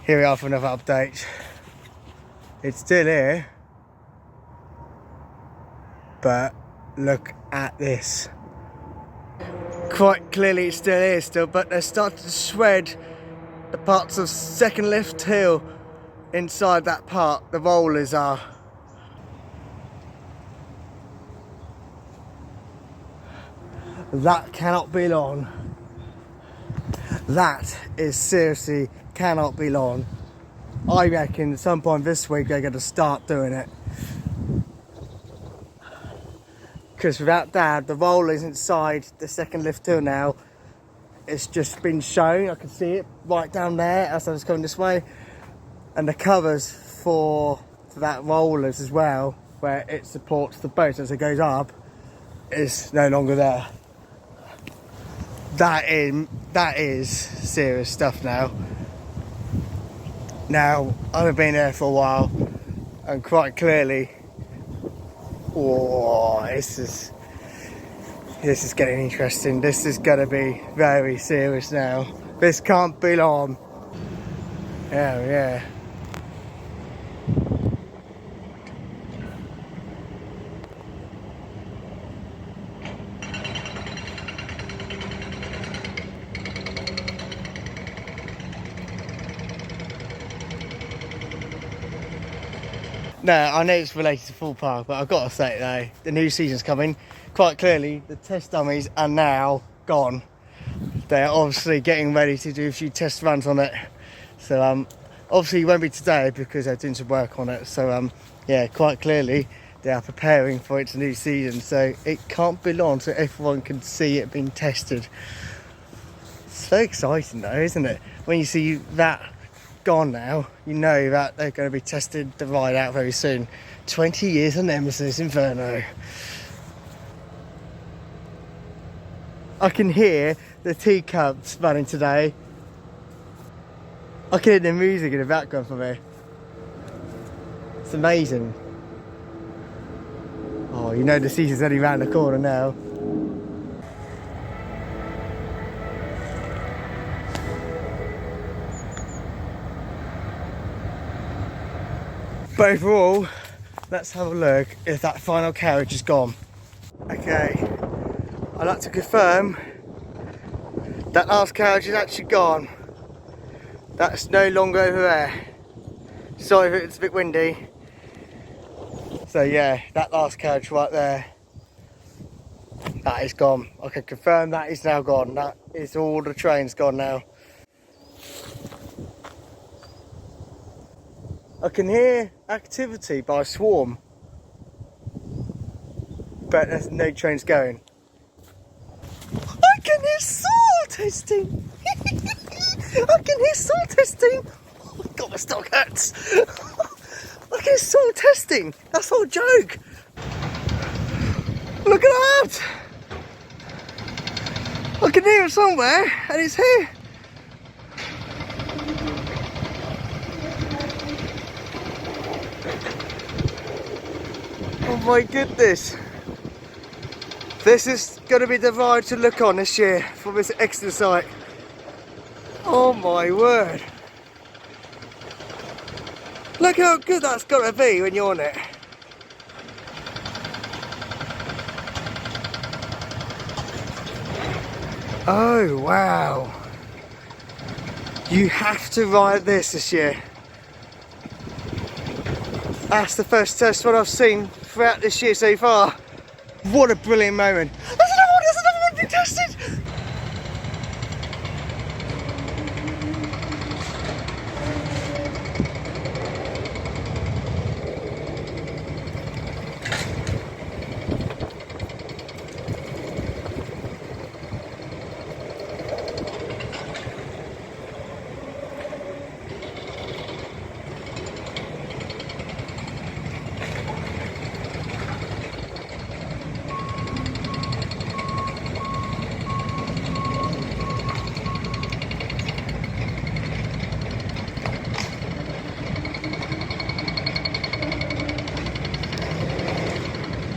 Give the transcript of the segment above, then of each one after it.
Here we are for another update. It's still here, but look at this. Quite clearly it's still here still, but they're starting to shred the parts of second lift hill inside that part. The rollers are. That cannot be long. That is seriously cannot be long. I reckon at some point this week they're going to start doing it. Because without doubt, the rollers inside the second lift hill now, it's just been shown. I can see it right down there as I was coming this way. And the covers for that rollers as well, where it supports the boat as it goes up, is no longer there. That is serious stuff now. Now, I've been there for a while, and quite clearly, oh, this is getting interesting. This is going to be very serious now. This can't be long. Yeah. Now, I know it's related to THORPE, but I've got to say though, the new season's coming. Quite clearly, the test dummies are now gone. They're obviously getting ready to do a few test runs on it. So, obviously it won't be today because they're doing some work on it. So, yeah, quite clearly they are preparing for its new season. So it can't be long so everyone can see it being tested. So exciting though, isn't it? When you see that gone now, you know that they're going to be tested the ride out very soon. 20 years of Nemesis Inferno. I can hear the teacups running today. I can hear the music in the background for me. It's amazing. Oh, you know the season's only round the corner now. But overall, let's have a look if that final carriage is gone. Okay, I'd like to confirm that last carriage is actually gone. That's no longer over there. Sorry if it's a bit windy. So yeah, that last carriage right there, that is gone. I can confirm that is now gone. That is all the trains gone now. I can hear activity by swarm, but there's no trains going. I can hear soil testing! I can hear soil testing! Oh my god, my stomach hurts! I can hear soil testing! That's all a joke! Look at that! I can hear it somewhere, and it's here! Oh my goodness, this is going to be the ride to look on this year from this excellent site. Oh my word, look how good that's got to be when you're on it. Oh wow, you have to ride this year. That's the first test one I've seen throughout this year so far. What a brilliant moment. There's another one being tested!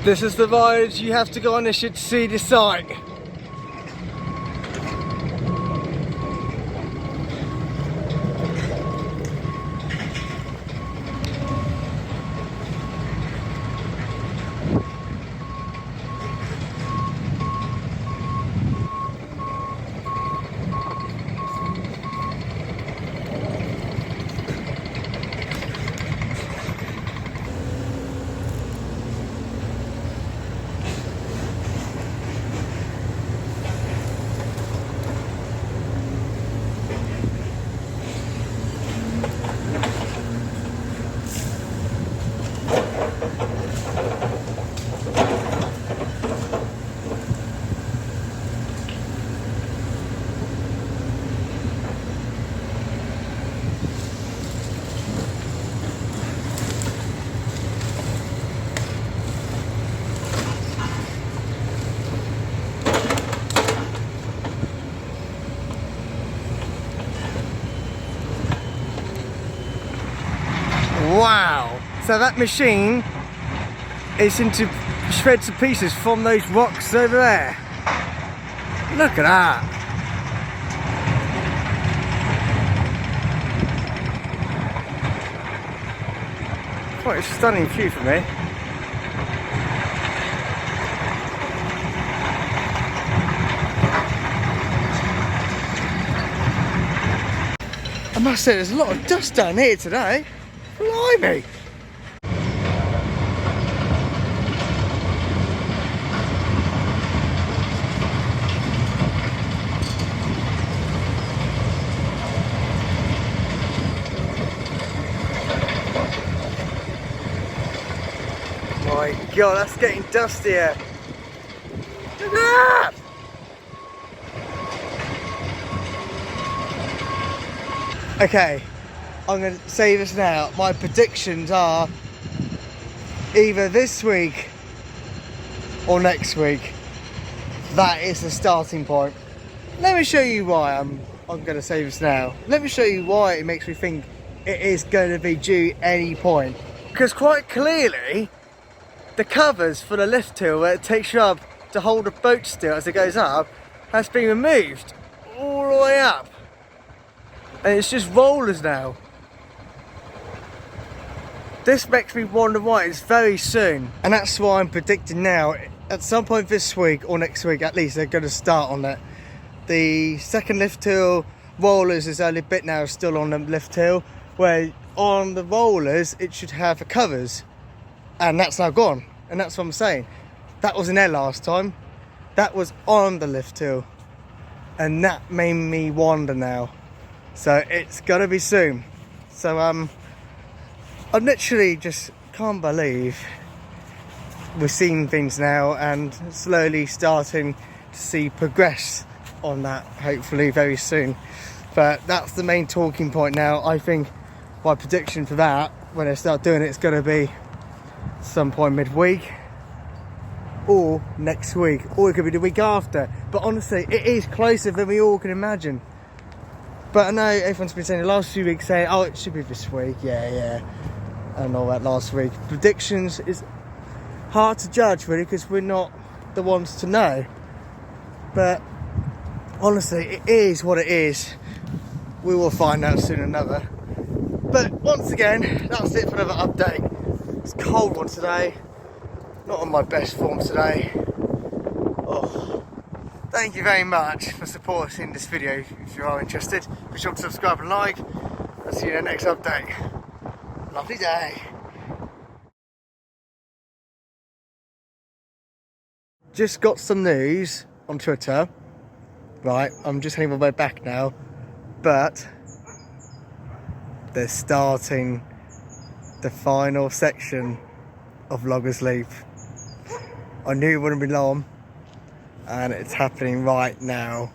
This is the ride you have to go on this year to see the site. Wow. So that machine is into shreds and pieces from those rocks over there. Look at that. Quite a stunning view for me. I must say there's a lot of dust down here today. Blimey. My God, that's getting dustier. Look at that! Okay, I'm going to say this now. My predictions are either this week or next week. That is the starting point. Let me show you why I'm going to say this now. Let me show you why it makes me think it is going to be due any point. Because quite clearly, the covers for the lift hill where it takes you up to hold the boat still as it goes up has been removed all the way up. And it's just rollers now. This makes me wonder why it's very soon. And that's why I'm predicting now, at some point this week or next week at least, they're going to start on it. The second lift hill rollers is only a bit now still on the lift hill, where on the rollers it should have the covers. And that's now gone. And that's what I'm saying. That wasn't there last time. That was on the lift hill. And that made me wonder now. So it's gotta be soon. So I literally just can't believe we're seeing things now and slowly starting to see progress on that, hopefully very soon. But that's the main talking point now. I think my prediction for that, when they start doing it, it's gonna be some point midweek or next week, or it could be the week after. But honestly, it is closer than we all can imagine. But I know everyone's been saying the last few weeks saying, oh, it should be this week, yeah, and all that last week. Predictions is hard to judge really, because we're not the ones to know. But honestly, it is what it is. We will find out soon another. But once again, that's it for another update. It's a cold one today. Not on my best form today. Oh. Thank you very much for supporting this video. If you are interested, be sure to subscribe and like. I'll see you in the next update. Lovely day. Just got some news on Twitter. Right, I'm just heading my way back now. But they're starting the final section of Loggers Leap. I knew it wouldn't be long. And it's happening right now.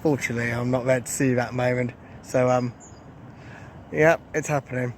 Fortunately, I'm not there to see that moment. So, yeah, it's happening.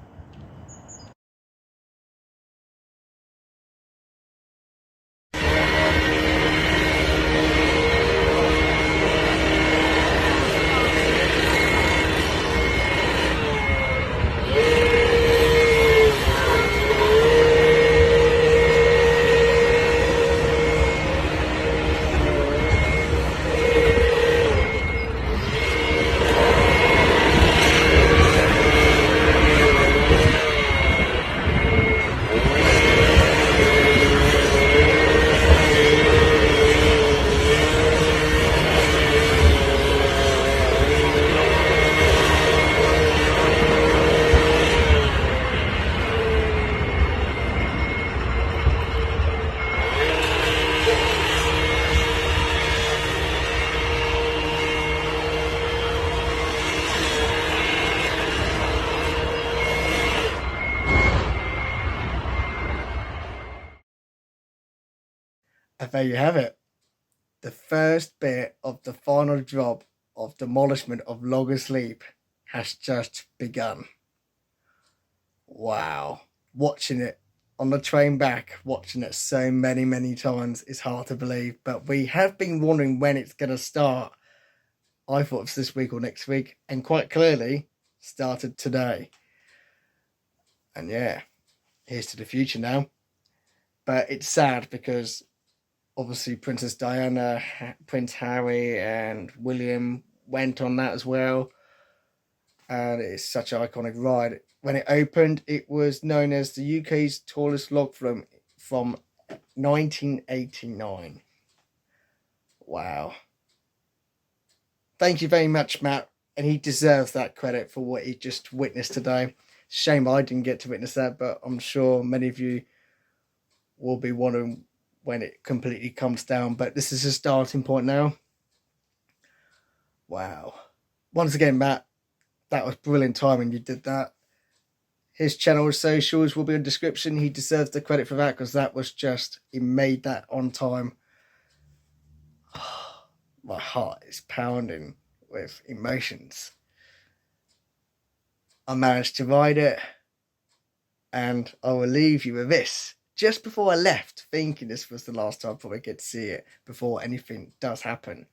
And there you have it. The first bit of the final job of demolishment of Loggers Leap has just begun. Wow. Watching it on the train back, watching it so many times is hard to believe. But we have been wondering when it's going to start. I thought it was this week or next week, and quite clearly started today. And yeah, here's to the future now. But it's sad because obviously Princess Diana, Prince Harry and William went on that as well. And it's such an iconic ride. When it opened, it was known as the UK's tallest log flume from 1989. Wow. Thank you very much, Matt. And he deserves that credit for what he just witnessed today. Shame I didn't get to witness that, but I'm sure many of you will be wondering when it completely comes down. But this is a starting point now. Wow. Once again, Matt, that was brilliant timing. You did that. His channel socials will be in the description. He deserves the credit for that because that was just, he made that on time. My heart is pounding with emotions. I managed to ride it, and I will leave you with this. Just before I left, thinking this was the last time I probably get to see it before anything does happen.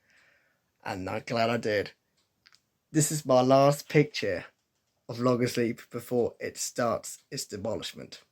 And I'm glad I did. This is my last picture of Log Asleep before it starts its demolishment.